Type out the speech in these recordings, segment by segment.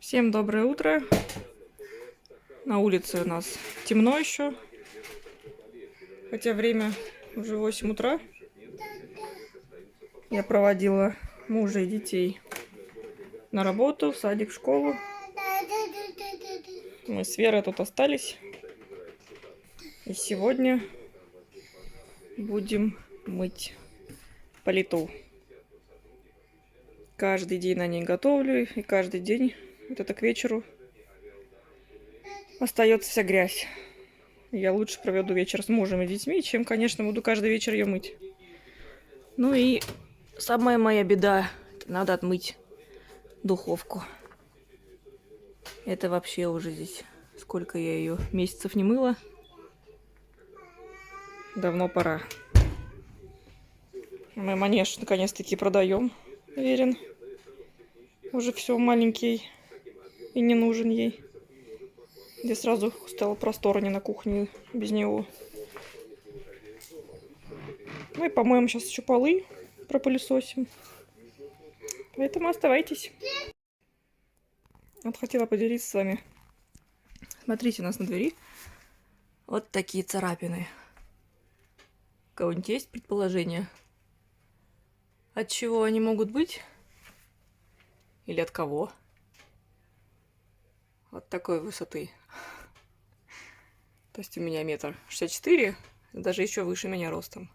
Всем доброе утро. На улице у нас темно еще, хотя время уже 8 утра. Я проводила мужа и детей на работу, в садик, в школу. Мы с Верой тут остались. И сегодня будем мыть плиту. Каждый день на ней готовлю, и каждый день вот это к вечеру остается вся грязь. Я лучше проведу вечер с мужем и детьми, чем, конечно, буду каждый вечер ее мыть. Ну и самая моя беда – надо отмыть духовку. Это вообще уже здесь сколько я ее месяцев не мыла. Давно пора. Мы манеж наконец-таки продаем, уверен. Уже все маленький и не нужен ей. Здесь сразу стало просторнее на кухне без него. Ну и помоем сейчас еще полы, пропылесосим. Поэтому оставайтесь. Вот хотела поделиться с вами. Смотрите, у нас на двери вот такие царапины. У кого-нибудь есть предположение? От чего они могут быть? Или от кого? Вот такой высоты. То есть у меня 1,64 м, даже еще выше меня ростом.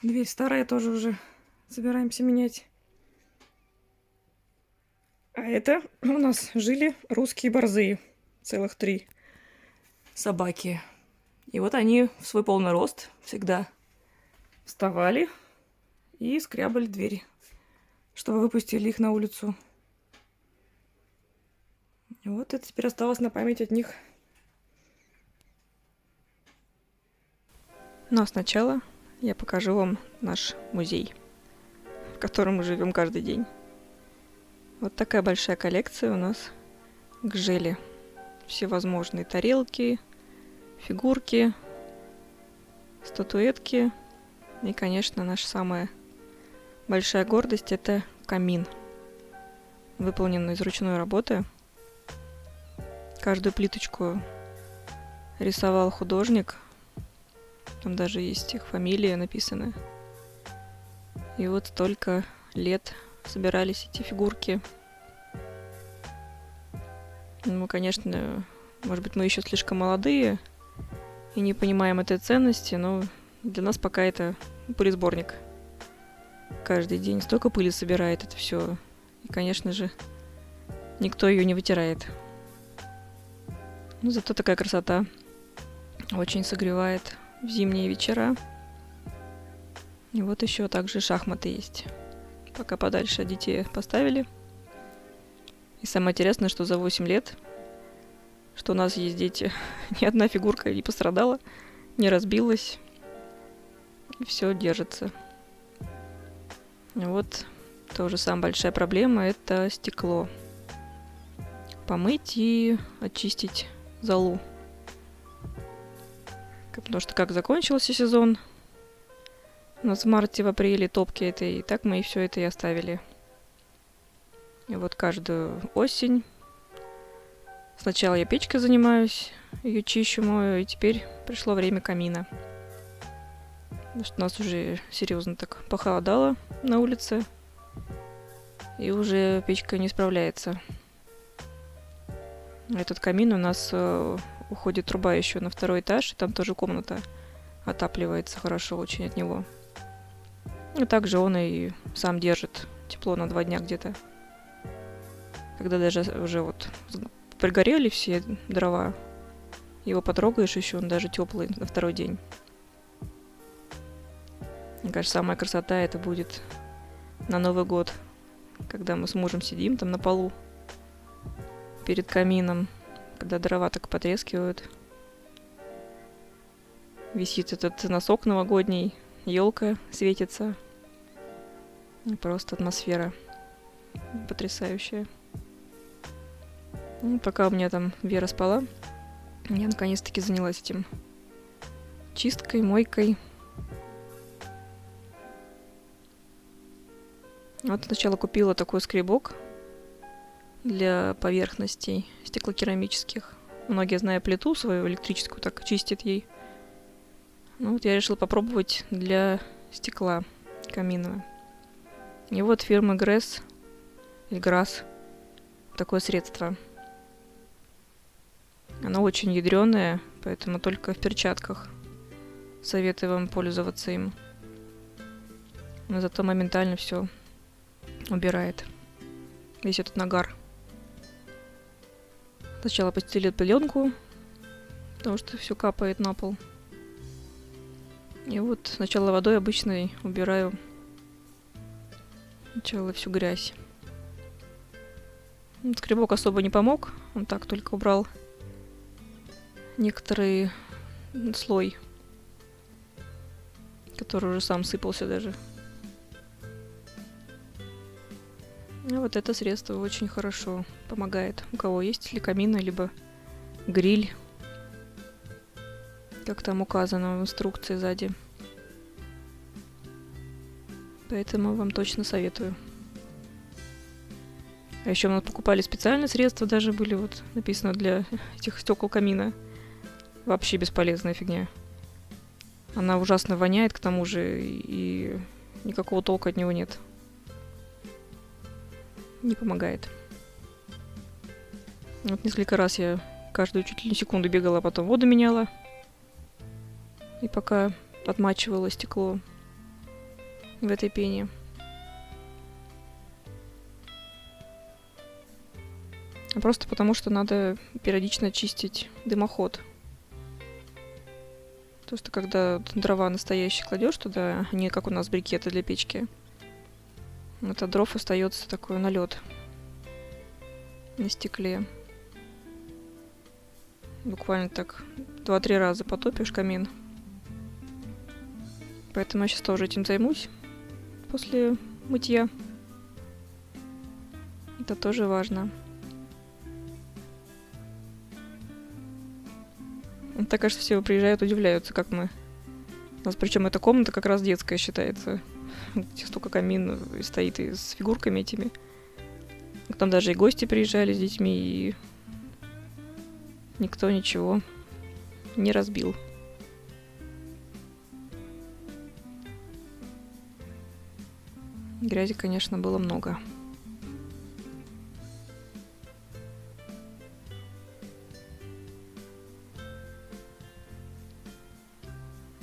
Дверь старая тоже уже собираемся менять. А это у нас жили русские борзые. Целых 3 собаки. И вот они в свой полный рост всегда вставали и скрябали двери, чтобы выпустили их на улицу. И вот это теперь осталось на память от них. Но сначала я покажу вам наш музей, в котором мы живем каждый день. Вот такая большая коллекция у нас гжели. Всевозможные тарелки, фигурки, статуэтки. И, конечно, наша самая большая гордость – это камин, выполненный из ручной работы. Каждую плиточку рисовал художник. Там даже есть их фамилии написаны. И вот столько лет собирались эти фигурки. Ну, конечно, может быть, мы еще слишком молодые и не понимаем этой ценности, но для нас пока это пылесборник. Каждый день столько пыли собирает это все. И, конечно же, никто ее не вытирает. Но зато такая красота очень согревает в зимние вечера. И вот еще также шахматы есть. Пока подальше от детей поставили. И самое интересное, что за 8 лет, что у нас есть дети, ни одна фигурка не пострадала, не разбилась. И все держится. И вот тоже самая большая проблема – это стекло. Помыть и очистить золу. Потому что как закончился сезон, у нас в марте, в апреле топки это, и так мы и все это и оставили. И вот каждую осень сначала я печкой занимаюсь, ее чищу, мою, и теперь пришло время камина. Потому что у нас уже серьезно так похолодало на улице, и уже печка не справляется. Этот камин у нас уходит труба еще на 2-й этаж, и там тоже комната отапливается хорошо очень от него. И также он и сам держит тепло на 2 дня где-то. Когда даже уже вот пригорели все дрова, его потрогаешь еще, он даже теплый на 2-й день. Мне кажется, самая красота это будет на Новый год, когда мы с мужем сидим там на полу перед камином, когда дрова так потрескивают. Висит этот носок новогодний, елка светится. И просто атмосфера потрясающая. Ну, пока у меня там Вера спала, я наконец-таки занялась этим чисткой, мойкой. Вот сначала купила такой скребок для поверхностей стеклокерамических. Многие, зная плиту свою электрическую, так чистят ей. Ну вот я решила попробовать для стекла каминного. И вот фирмы Гресс или Грасс такое средство. Оно очень ядреное, поэтому только в перчатках советую вам пользоваться им. Но зато моментально все убирает. Весь этот нагар. Сначала постелил пеленку, потому что все капает на пол. И вот сначала водой обычной убираю сначала всю грязь. Скребок особо не помог, он так только убрал некоторый слой, который уже сам сыпался даже. И вот это средство очень хорошо помогает. У кого есть ли камин, либо гриль, как там указано в инструкции сзади. Поэтому вам точно советую. А еще мы покупали специальные средства, даже были вот написано для этих стекол камина. Вообще бесполезная фигня. Она ужасно воняет, к тому же, и никакого толка от него нет. Не помогает. Вот несколько раз я каждую чуть ли не секунду бегала, потом воду меняла. И пока отмачивала стекло в этой пене. Просто потому, что надо периодично чистить дымоход. Потому что когда дрова настоящие кладешь туда, не как у нас брикеты для печки, от дров остается такой налет на стекле. Буквально так 2-3 раза потопишь камин. Поэтому я сейчас тоже этим займусь после мытья. Это тоже важно. Так, кажется, все приезжают, удивляются, как мы. У нас причем эта комната как раз детская считается. Столько камин стоит и с фигурками этими. Там даже и гости приезжали с детьми, и никто ничего не разбил. Грязи, конечно, было много.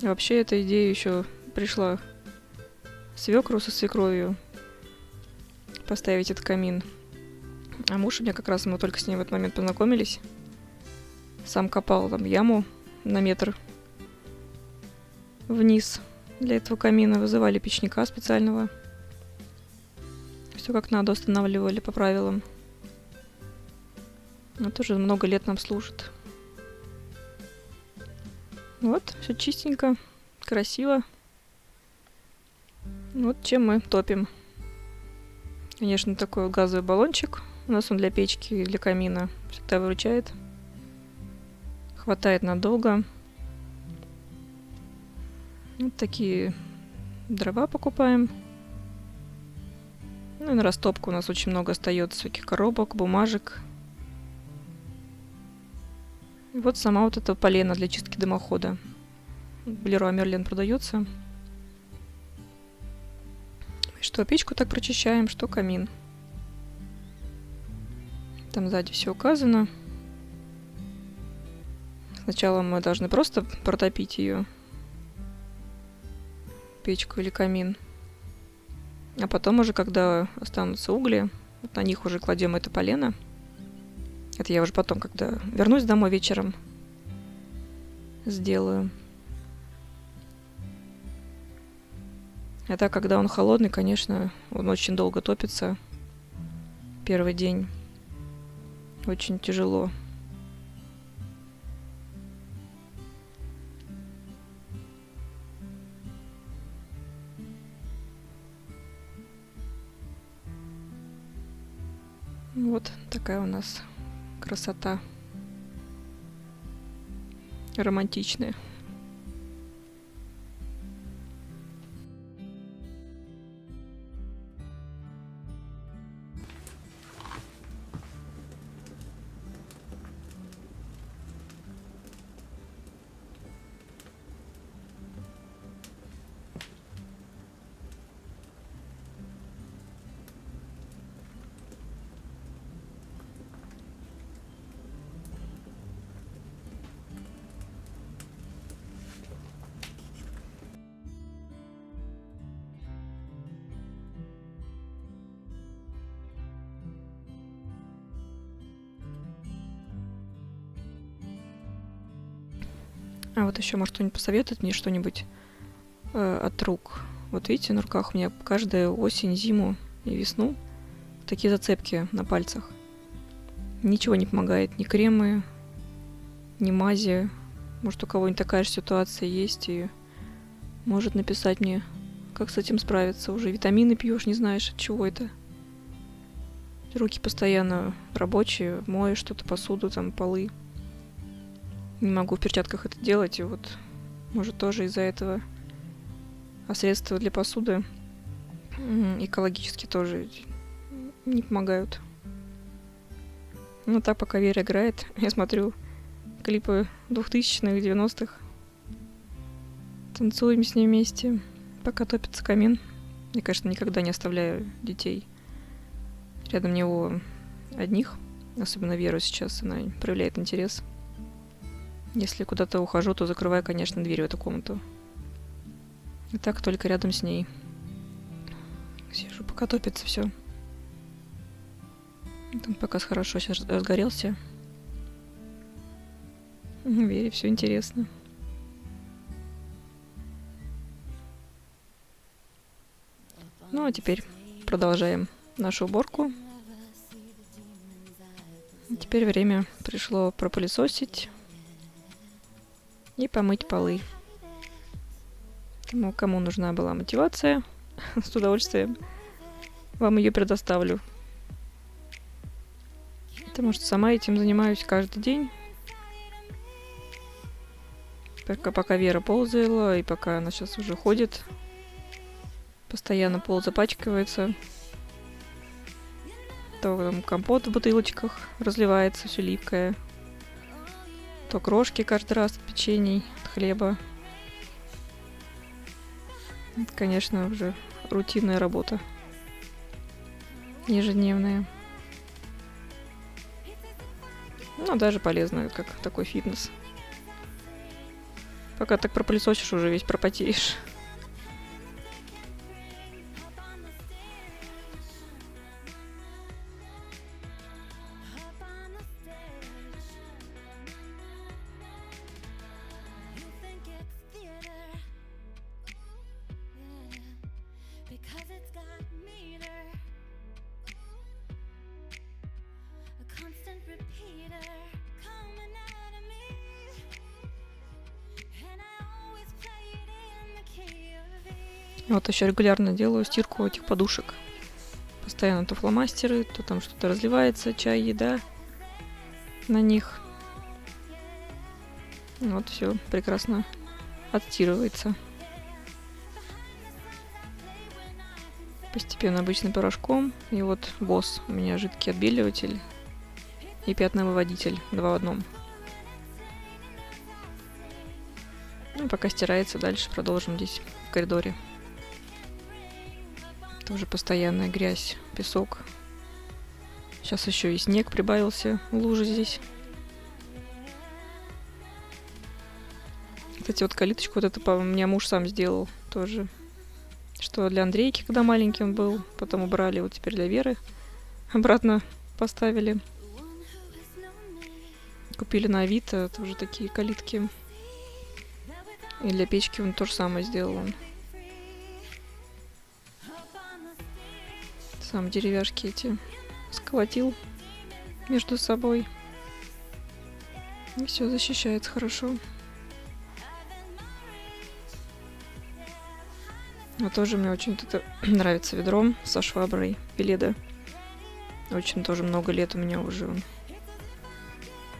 И вообще эта идея еще пришла свекру со свекровью поставить этот камин. А муж у меня как раз, мы только с ним в этот момент познакомились. Сам копал там яму на метр вниз для этого камина. Вызывали печника специального. Все как надо, устанавливали по правилам. Но тоже много лет нам служит. Вот, все чистенько, красиво. Вот чем мы топим. Конечно, такой газовый баллончик. У нас он для печки и для камина всегда выручает. Хватает надолго. Вот такие дрова покупаем. Ну и на растопку у нас очень много остается всяких коробок, бумажек. И вот сама вот эта полена для чистки дымохода. В Леруа Мерлен продается. Что печку так прочищаем, что камин. Там сзади все указано. Сначала мы должны просто протопить ее, печку или камин. А потом уже, когда останутся угли, вот на них уже кладем это полено. Это я уже потом, когда вернусь домой вечером, сделаю. Это когда он холодный, конечно, он очень долго топится. Первый день очень тяжело. Вот такая у нас красота романтичная. А вот еще, может, кто-нибудь посоветует мне что-нибудь от рук. Вот видите, на руках у меня каждую осень, зиму и весну такие зацепки на пальцах. Ничего не помогает, ни кремы, ни мази. Может, у кого-нибудь такая же ситуация есть и может написать мне, как с этим справиться. Уже витамины пьешь, не знаешь, от чего это. Руки постоянно рабочие, моешь что-то, посуду, там, полы. Не могу в перчатках это делать, и вот, может, тоже из-за этого. А средства для посуды экологически тоже не помогают. Ну так, пока Вера играет, я смотрю клипы 2000-х, 90-х. Танцуем с ней вместе, пока топится камин. Я, конечно, никогда не оставляю детей рядом него одних. Особенно Веру сейчас, она проявляет интерес. Если куда-то ухожу, то закрываю, конечно, дверь в эту комнату. И так только рядом с ней. Сижу, пока топится все. Там показ хорошо сейчас разгорелся. Вере все интересно. Ну а теперь продолжаем нашу уборку. Теперь время пришло пропылесосить и помыть полы. Кому нужна была мотивация, с удовольствием вам ее предоставлю. Потому что сама этим занимаюсь каждый день. Пока Вера ползала, и пока она сейчас уже ходит, постоянно пол запачкивается. То там компот в бутылочках разливается, все липкое. То крошки каждый раз от печений, от хлеба. Это, конечно, уже рутинная работа. Ежедневная. Ну, даже полезно, как такой фитнес. Пока так пропылесосишь, уже весь пропотеешь. Вот еще регулярно делаю стирку этих подушек. Постоянно то фломастеры, то там что-то разливается, чай, еда на них. Вот все прекрасно отстирывается. Постепенно обычным порошком. И вот Босс у меня жидкий отбеливатель и пятновыводитель 2 в 1. Ну, пока стирается, дальше продолжим здесь в коридоре. Тоже постоянная грязь, песок. Сейчас еще и снег прибавился, лужи здесь. Кстати, вот калиточку вот это у меня муж сам сделал тоже. Что для Андрейки, когда маленький он был, потом убрали, вот теперь для Веры обратно поставили. Купили на Авито тоже такие калитки. И для печки он то же самое сделал он. Сам деревяшки эти сколотил между собой. И все защищается хорошо. А тоже мне очень это нравится ведро со шваброй Веледа. Очень тоже много лет у меня уже он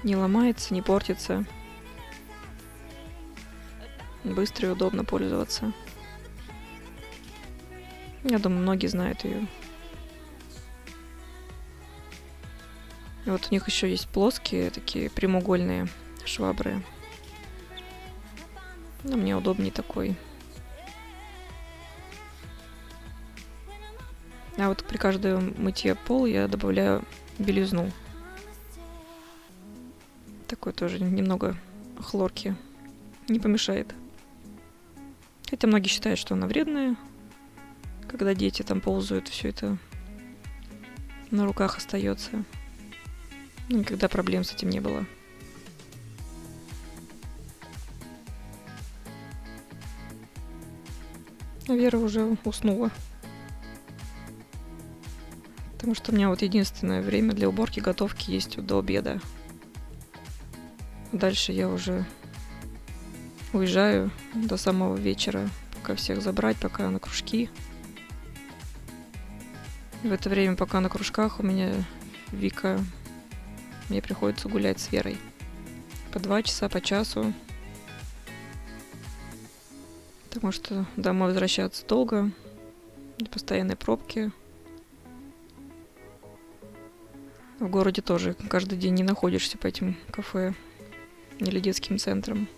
не ломается, не портится. Быстро и удобно пользоваться. Я думаю, многие знают ее. И вот у них еще есть плоские, такие прямоугольные швабры. Но мне удобнее такой. А вот при каждом мытье пола я добавляю белизну. Такой тоже немного хлорки не помешает. Хотя многие считают, что она вредная. Когда дети там ползают, все это на руках остается. Никогда проблем с этим не было. А Вера уже уснула. Потому что у меня вот единственное время для уборки, готовки есть до обеда. Дальше я уже уезжаю до самого вечера, пока всех забрать, пока на кружки. В это время, пока на кружках, у меня Вика, мне приходится гулять с Верой. По 2 часа, по часу. Потому что домой возвращаться долго, постоянные пробки. В городе тоже каждый день не находишься по этим кафе или детским центрам.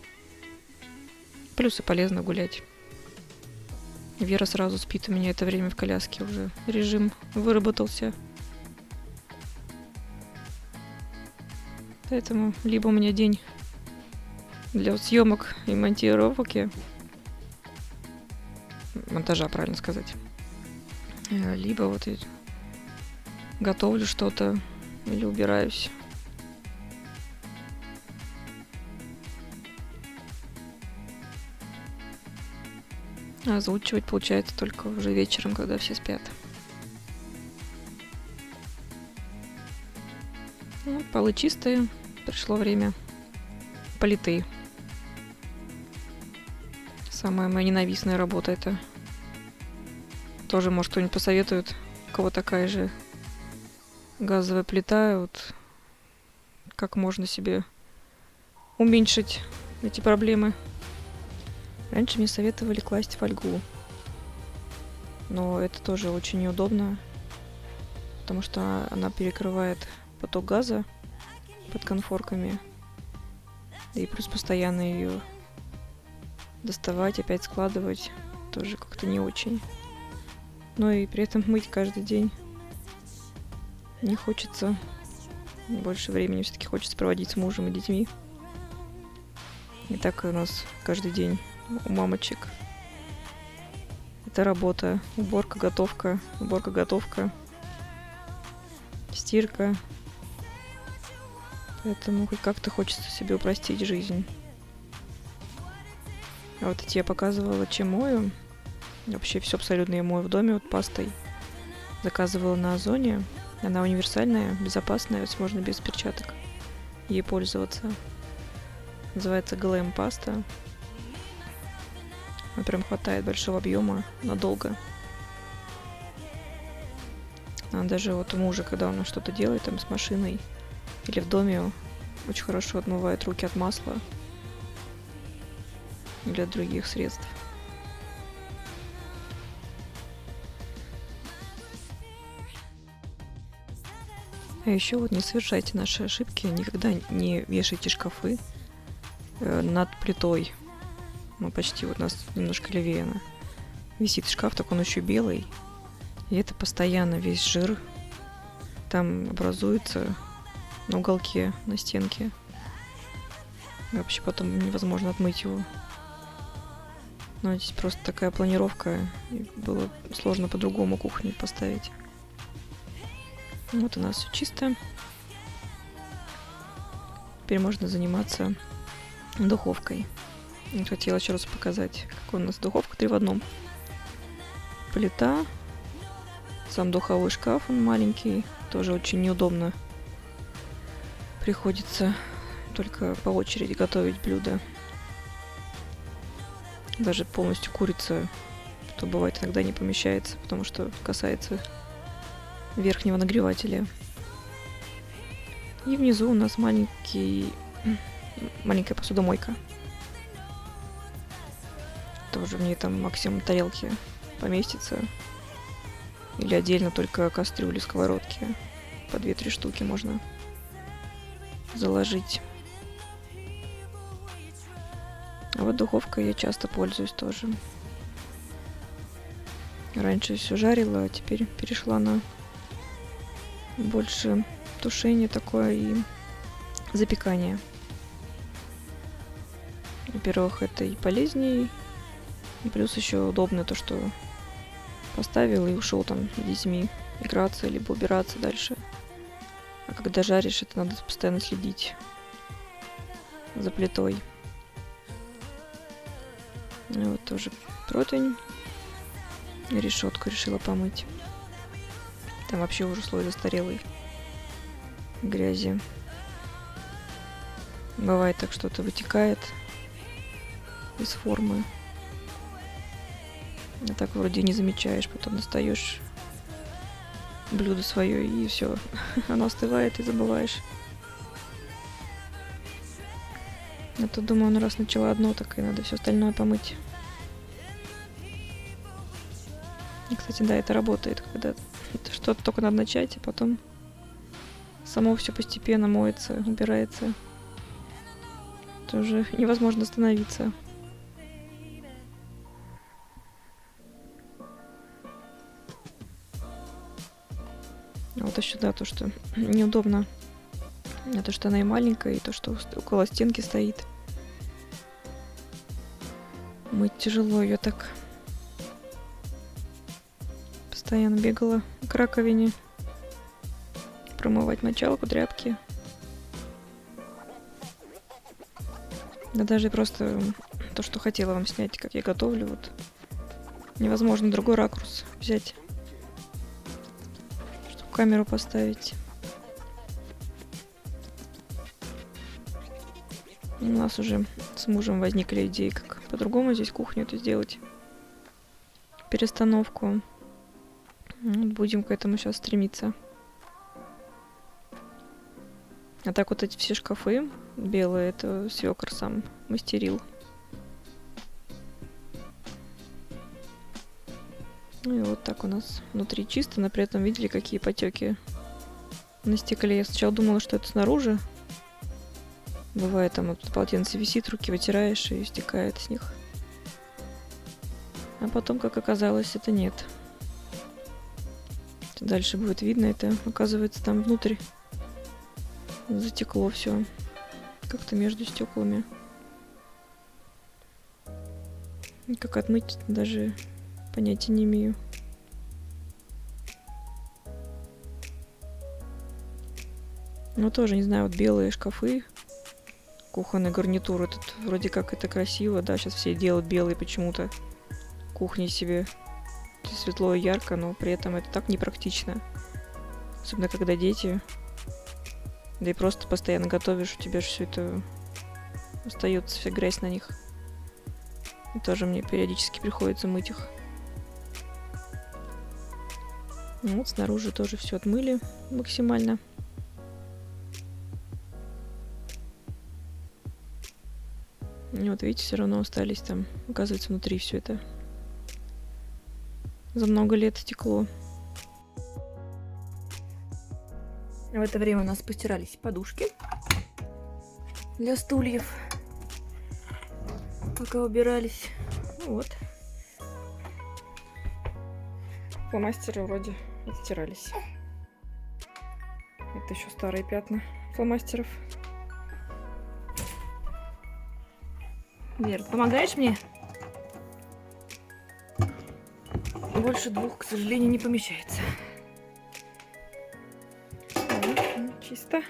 Плюс и полезно гулять. Вера сразу спит, у меня это время в коляске уже режим выработался. Поэтому либо у меня день для съемок и монтировки, монтажа, правильно сказать, либо вот я готовлю что-то или убираюсь. А озвучивать получается только уже вечером, когда все спят. Ну, полы чистые, пришло время политые. Самая моя ненавистная работа это. Тоже, может, кто-нибудь посоветует, у кого такая же газовая плита, вот как можно себе уменьшить эти проблемы. Раньше мне советовали класть фольгу, но это тоже очень неудобно, потому что она перекрывает поток газа под конфорками, и плюс постоянно ее доставать, опять складывать тоже как-то не очень. Но и при этом мыть каждый день не хочется. Больше времени все-таки хочется проводить с мужем и детьми. И так у нас каждый день у мамочек. Это работа. Уборка, готовка, стирка. Поэтому хоть как-то хочется себе упростить жизнь. А вот эти я показывала, чем мою. Вообще все абсолютно я мою в доме вот пастой. Заказывала на Озоне. Она универсальная, безопасная, можно без перчаток ей пользоваться. Называется Glam паста. Она прям хватает большого объема надолго. Она даже вот у мужа, когда он что-то делает там с машиной или в доме, очень хорошо отмывает руки от масла или от других средств. А еще вот не совершайте наши ошибки, никогда не вешайте шкафы над плитой. Ну, почти вот у нас немножко левее она. Висит шкаф, так он еще белый. И это постоянно весь жир там образуется на уголке, на стенке. И вообще потом невозможно отмыть его. Но здесь просто такая планировка. И было сложно по-другому кухню поставить. Вот у нас все чисто. Теперь можно заниматься духовкой. Хотела еще раз показать, какая у нас духовка 3 в 1. Плита, сам духовой шкаф, он маленький, тоже очень неудобно. Приходится только по очереди готовить блюда. Даже полностью курица, что бывает иногда не помещается, потому что касается верхнего нагревателя. И внизу у нас маленькая посудомойка. Тоже в ней там максимум тарелки поместится. Или отдельно только кастрюли, сковородки. По 2-3 штуки можно заложить. А вот духовкой я часто пользуюсь тоже. Раньше все жарила, а теперь перешла на больше тушение такое и запекание. Во-первых, это и полезнее, и плюс еще удобно то, что поставил и ушел там с детьми играться, либо убираться дальше. А когда жаришь, это надо постоянно следить за плитой. И вот тоже противень решетку решила помыть. Там вообще уже слой застарелый грязи. Бывает так, что-то вытекает из формы. А так вроде не замечаешь, потом достаешь блюдо свое и все, оно остывает и забываешь. А то думаю, ну раз начала одно, так и надо все остальное помыть. И, кстати, да, это работает, когда что-то только надо начать, а потом само все постепенно моется, убирается. Это уже невозможно остановиться. А вот еще, да, то, что неудобно. А то, что она и маленькая, и то, что около стенки стоит. Мыть тяжело ее так. Постоянно бегала к раковине. Промывать мочалку, тряпки. Да даже просто то, что хотела вам снять, как я готовлю, вот невозможно другой ракурс взять, чтобы камеру поставить. У нас уже с мужем возникли идеи, как по-другому здесь кухню это сделать. Перестановку. Вот будем к этому сейчас стремиться. А так вот эти все шкафы белые, это свекр сам мастерил. Ну и вот так у нас внутри чисто, но при этом видели, какие потеки на стекле. Я сначала думала, что это снаружи. Бывает, там вот полотенце висит, руки вытираешь и стекает с них. А потом, как оказалось, это нет. Дальше будет видно, это оказывается там внутрь затекло все. Как-то между стеклами. И как отмыть, даже понятия не имею. Ну, тоже, не знаю, вот белые шкафы, кухонные гарнитуры. Тут вроде как это красиво, да, сейчас все делают белые почему-то. Кухни себе светло и ярко, но при этом это так непрактично. Особенно, когда дети. Да и просто постоянно готовишь, у тебя же все это остается, вся грязь на них. И тоже мне периодически приходится мыть их. Ну, вот снаружи тоже все отмыли максимально. И вот видите, все равно остались там, оказывается, внутри все это. За много лет стекло. В это время у нас постирались подушки для стульев, пока убирались. Вот. Фломастеры вроде отстирались. Это еще старые пятна фломастеров. Вера, помогаешь мне? Больше двух, к сожалению, не помещается. Чисто.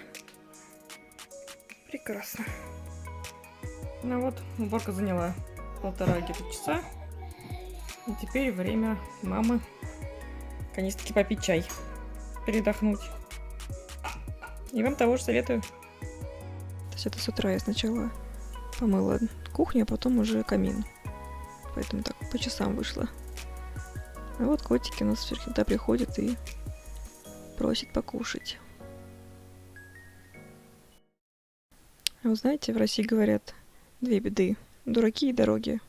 Прекрасно. Ну вот, уборка заняла 1,5 где-то часа. И теперь время мамы наконец-таки попить чай, передохнуть. И вам того же советую. То есть это с утра я сначала помыла кухню, а потом уже камин. Поэтому так по часам вышло. А вот котики у нас всегда приходят и просят покушать. А вы знаете, в России говорят 2 беды. Дураки и дороги.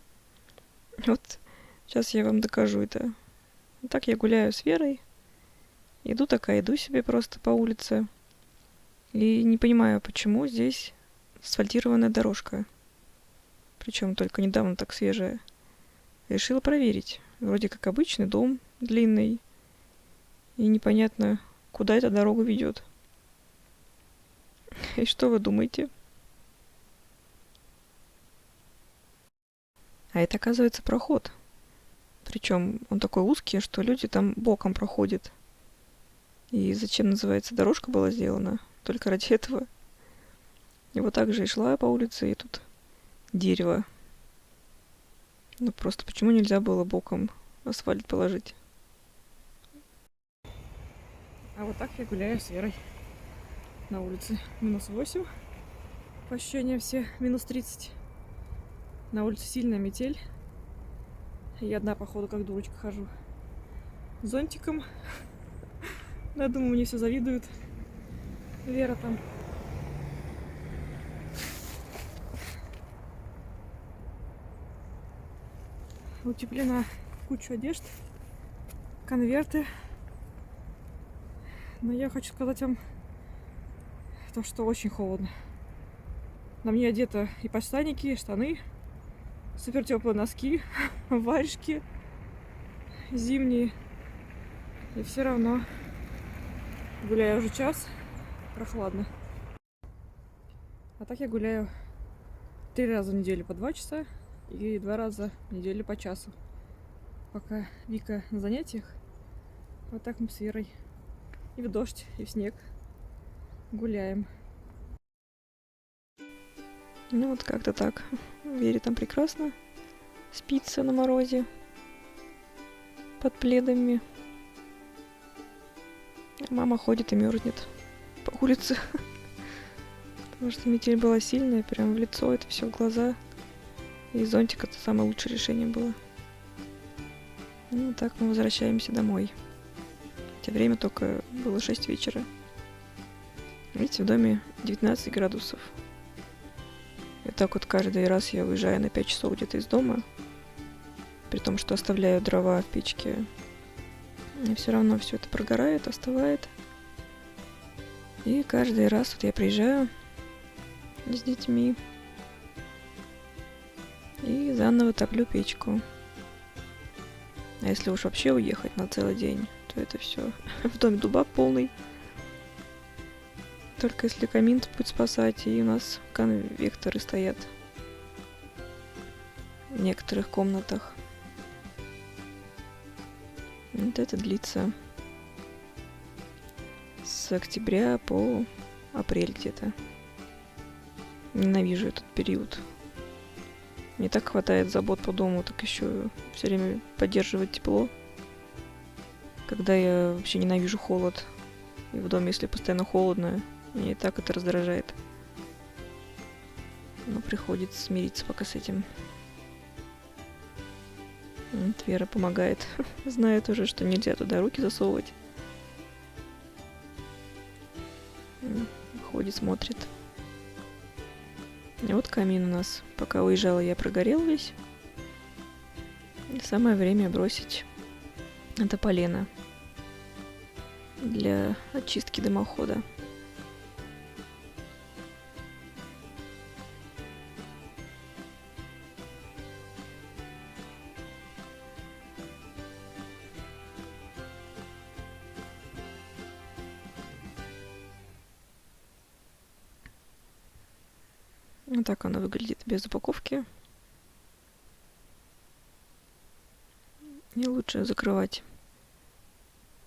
Вот сейчас я вам докажу это. Так я гуляю с Верой. Иду себе просто по улице. И не понимаю, почему здесь асфальтированная дорожка. Причем только недавно так свежая. Решила проверить. Вроде как обычный дом, длинный. И непонятно, куда эта дорога ведет. И что вы думаете? А это, оказывается, проход. Причем он такой узкий, что люди там боком проходят. И зачем, называется, дорожка была сделана? Только ради этого. И вот так же и шла по улице, и тут дерево. Ну просто почему нельзя было боком асфальт положить. А вот так я гуляю с Верой на улице. -8. По ощущениям все -30. На улице сильная метель. Я одна, походу, как дурочка хожу. С зонтиком. Я думаю, мне все завидуют. Вера там. Утеплена куча одежд. Конверты. Но я хочу сказать вам то, что очень холодно. На мне одето и подштанники, и штаны, супер теплые носки, варежки зимние. И все равно гуляю уже час, прохладно. А так я гуляю 3 раза в неделю по 2 часа и 2 раза в неделю по часу. Пока Вика на занятиях, вот так мы с Верой и в дождь, и в снег гуляем. Ну вот как-то так. Вере там прекрасно. Спится на морозе. Под пледами. А мама ходит и мерзнет по улице. Потому что метель была сильная, прям в лицо, это все в глаза. И зонтик это самое лучшее решение было. Ну так мы возвращаемся домой. Хотя время только было 6 вечера. Видите, в доме 19 градусов. И так вот каждый раз я уезжаю на 5 часов где-то из дома. При том, что оставляю дрова в печке. И все равно все это прогорает, остывает. И каждый раз вот я приезжаю с детьми и заново топлю печку. А если уж вообще уехать на целый день, то это все в доме дубак полный. Только если камин будет спасать, и у нас конвекторы стоят в некоторых комнатах. Вот это длится с октября по апрель где-то. Ненавижу этот период. Мне так хватает забот по дому, так еще все время поддерживать тепло. Когда я вообще ненавижу холод. И в доме, если постоянно холодно, меня и так это раздражает. Но приходится смириться пока с этим. Вот Вера помогает. Знает уже, что нельзя туда руки засовывать. Ходит, смотрит. И вот камин у нас. Пока уезжала, я прогорел весь. И самое время бросить это полено для очистки дымохода. Вот так оно выглядит без упаковки. И лучше закрывать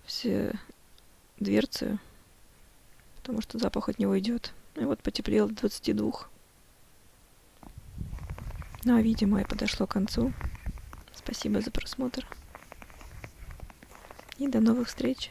все дверцы, потому что запах от него идет. И вот потеплело до 22. Ну а видео мое подошло к концу. Спасибо за просмотр. И до новых встреч.